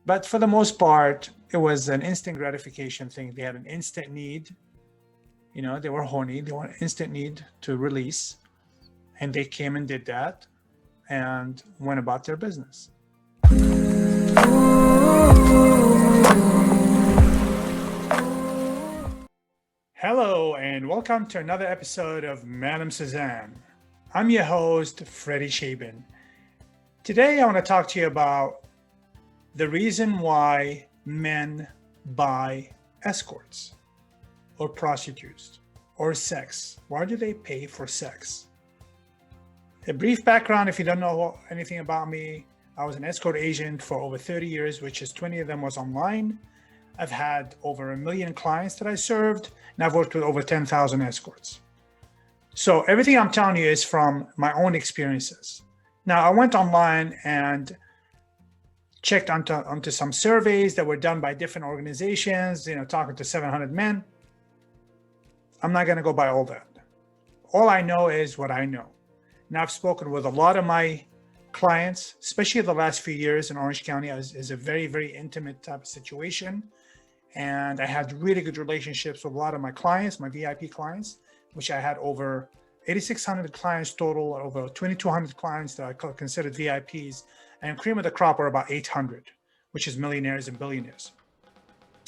But for the most part, it was an instant gratification thing. They had an instant need. They were horny. They wanted instant need to release. And they came and did that and went about their business. Hello, and welcome to another episode of Madam Suzanne. I'm your host, Freddie Shaban. Today, I want to talk to you about the reason why men buy escorts or prostitutes or sex. Why do they pay for sex? A brief background, if you don't know anything about me, I was an escort agent for over 30 years, which is 20 of them was online. I've had over 1 million clients that I served, and I've worked with over 10,000 escorts. So everything I'm telling you is from my own experiences. Now, I went online and checked onto some surveys that were done by different organizations, talking to 700 men. I'm not going to go by all that. All I know is what I know. Now, I've spoken with a lot of my clients, especially the last few years in Orange County, is a very, very intimate type of situation. And I had really good relationships with a lot of my clients, my VIP clients, which I had over 8,600 clients total, over 2,200 clients that I considered VIPs. And cream of the crop were about 800, which is millionaires and billionaires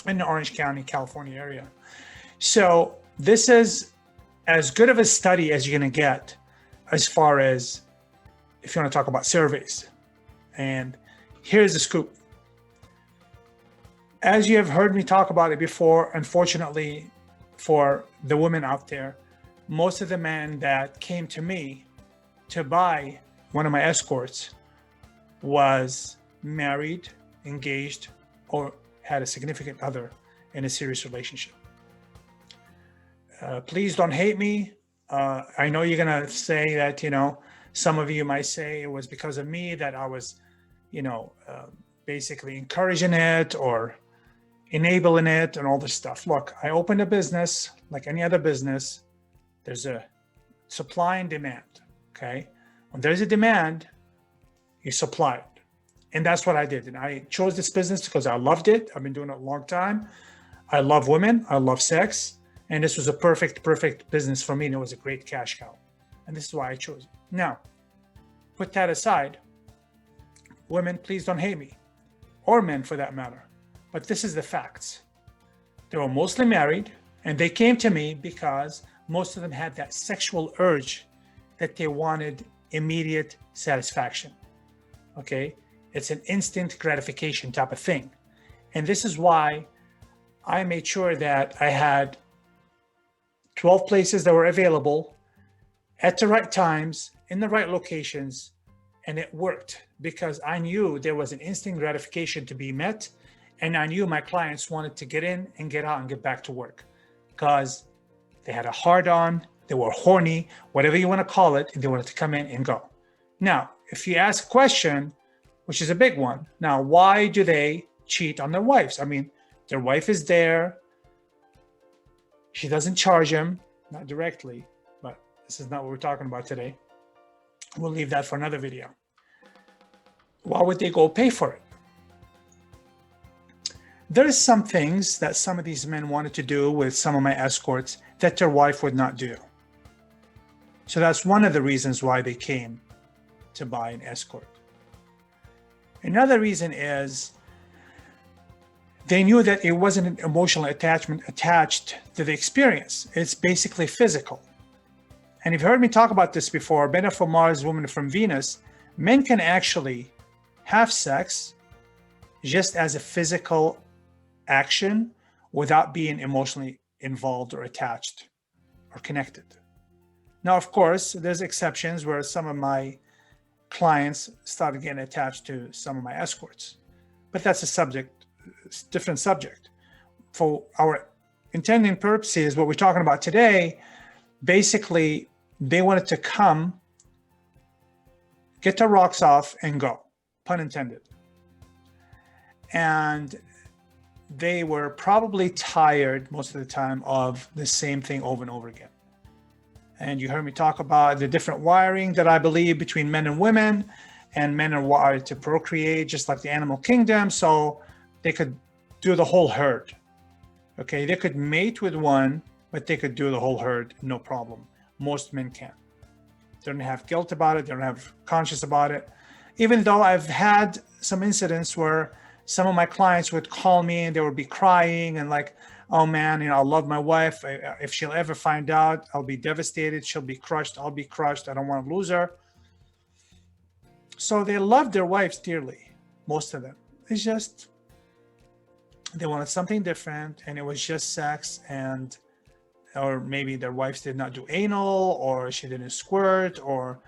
in the Orange County, California area. So this is as good of a study as you're going to get as far as if you want to talk about surveys. And here's the scoop. As you have heard me talk about it before, unfortunately for the women out there, most of the men that came to me to buy one of my escorts was married, engaged, or had a significant other in a serious relationship. Please don't hate me. I know you're going to say that, some of you might say it was because of me that I was, basically encouraging it or enabling it and all this stuff. Look, I opened a business like any other business. There's a supply and demand, okay? When there's a demand, you supply it. And that's what I did. And I chose this business because I loved it. I've been doing it a long time. I love women. I love sex. And this was a perfect business for me. And it was a great cash cow. And this is why I chose it. Now, put that aside. Women, please don't hate me. Or men for that matter. But this is the facts. They were mostly married. And they came to me because most of them had that sexual urge that they wanted immediate satisfaction. Okay, it's an instant gratification type of thing. And this is why I made sure that I had 12 places that were available at the right times, in the right locations, and it worked because I knew there was an instant gratification to be met, and I knew my clients wanted to get in and get out and get back to work because they had a hard on, they were horny, whatever you want to call it, and they wanted to come in and go. Now, if you ask a question, which is a big one, now, why do they cheat on their wives? I mean, their wife is there. She doesn't charge them, not directly, but this is not what we're talking about today. We'll leave that for another video. Why would they go pay for it? There's some things that some of these men wanted to do with some of my escorts that their wife would not do. So that's one of the reasons why they came to buy an escort. Another reason is they knew that it wasn't an emotional attachment attached to the experience. It's basically physical. And you've heard me talk about this before, men are from Mars, women are from Venus. Men can actually have sex just as a physical action without being emotionally involved or attached or connected. Now, of course, there's exceptions where some of my clients started getting attached to some of my escorts, but that's a different subject. For our intending purposes, what we're talking about today, basically, they wanted to come, get their rocks off and go, pun intended. And they were probably tired most of the time of the same thing over and over again. And you heard me talk about the different wiring that I believe between men and women. and men are wired to procreate just like the animal kingdom, so they could do the whole herd. Okay, they could mate with one, but they could do the whole herd, no problem. Most men can. They don't have guilt about it, they don't have conscience about it. Even though I've had some incidents where some of my clients would call me and they would be crying and like, oh man, I love my wife. If she'll ever find out, I'll be devastated. She'll be crushed. I'll be crushed. I don't want to lose her. So they love their wives dearly, most of them. It's just, they wanted something different, and it was just sex, and or maybe their wives did not do anal, or she didn't squirt, or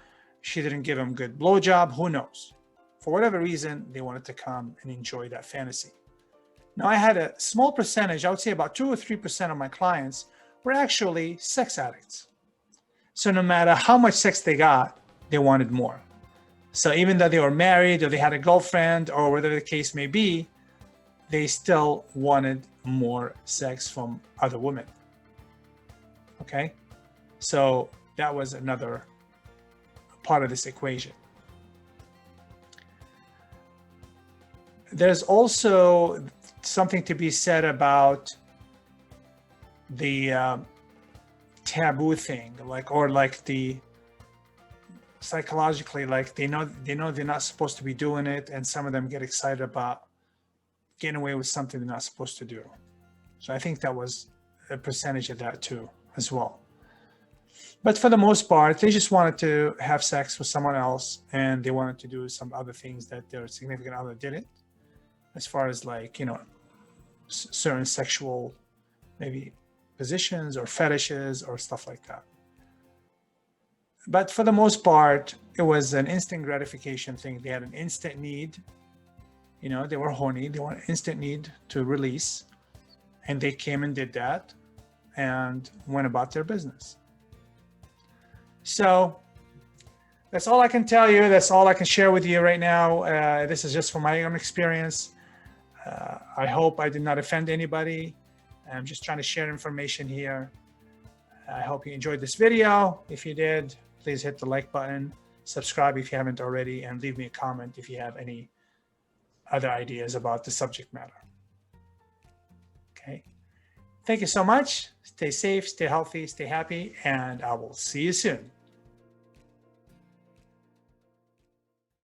she didn't give them good blowjob. Who knows? For whatever reason, they wanted to come and enjoy that fantasy. Now, I had a small percentage, I would say about 2 or 3% of my clients were actually sex addicts. So no matter how much sex they got, they wanted more. So even though they were married or they had a girlfriend or whatever the case may be, they still wanted more sex from other women. Okay? So that was another part of this equation. There's also something to be said about the taboo thing, like the psychologically, like they know they're not supposed to be doing it, and some of them get excited about getting away with something they're not supposed to do. So I think that was a percentage of that too, as well. But for the most part, they just wanted to have sex with someone else, and they wanted to do some other things that their significant other didn't, as far as like, certain sexual maybe positions or fetishes or stuff like that. But for the most part, it was an instant gratification thing. They had an instant need. They were horny. They wanted an instant need to release. And they came and did that and went about their business. So that's all I can tell you. That's all I can share with you right now. This is just from my own experience. I hope I did not offend anybody. I'm just trying to share information here. I hope you enjoyed this video. If you did, please hit the like button, subscribe if you haven't already, and leave me a comment if you have any other ideas about the subject matter. Okay. Thank you so much. Stay safe, stay healthy, stay happy, and I will see you soon.